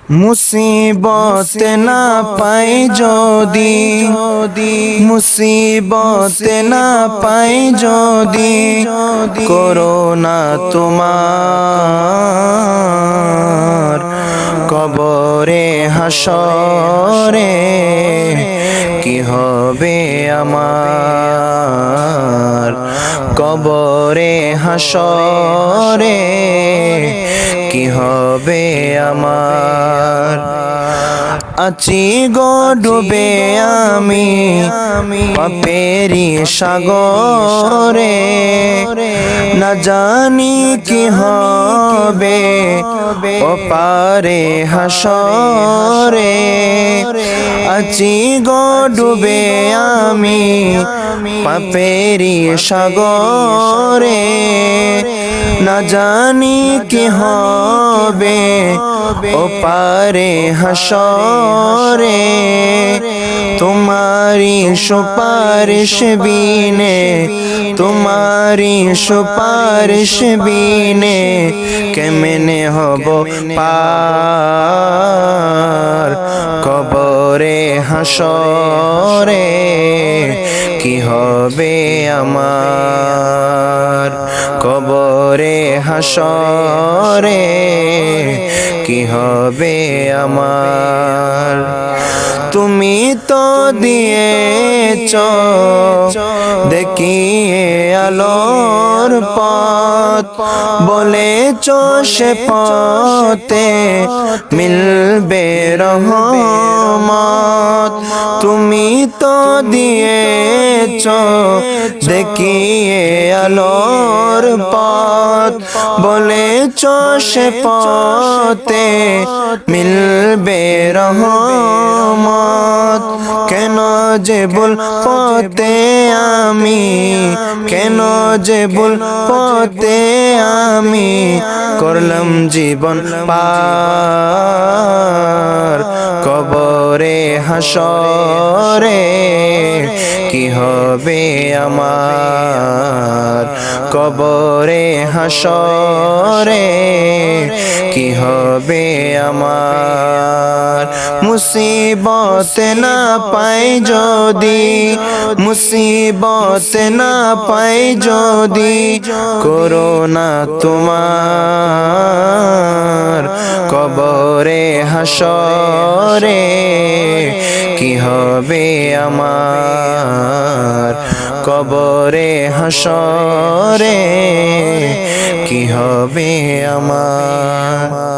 মুসিবত না পাই যদি, মুসিবত না পাই যদি, করোনা তোমার কবরে হাসরে কি হবে আমার, কবরে হাসরে কি হবে আমার। আছি গো ডুবে আমি পাপেরি সাগরে, না জানি কি হবে ও পারে হাসরে। আছি গো ডুবে আমি পাপেরি সাগরে, না জানি কি হবে ও পারে হাসরে। তোমারি সুপারিশ বিনে, তোমারি সুপারিশ বিনে কেমনে হব পার, কবরে হাসরে কি হবে আমার, কবরে হাসরে কি হবে আমার। তুমি তো দিয়েছ দেখিয়ে আলোর পথ, বলেছ সে পথে মিলবে রহমত। তুমি তো দিয়েছ দেখিয়ে আলোর পথ, বলেছ সে পথে মিলবে রহমত। কেন যে ভুল পথে আমি, কেন যে ভুল পথে আমি করলাম জীবন পার, কবরে হাসরে কি হবে আমার, কবরে হাসরে কি হবে আমার। মুসিবত না পাই যদি, মুসিবত না পাই যদি, করোনা তোমার কবরে হাসরে কি হবে আমার, কবরে হাসরে কি হবে আমার।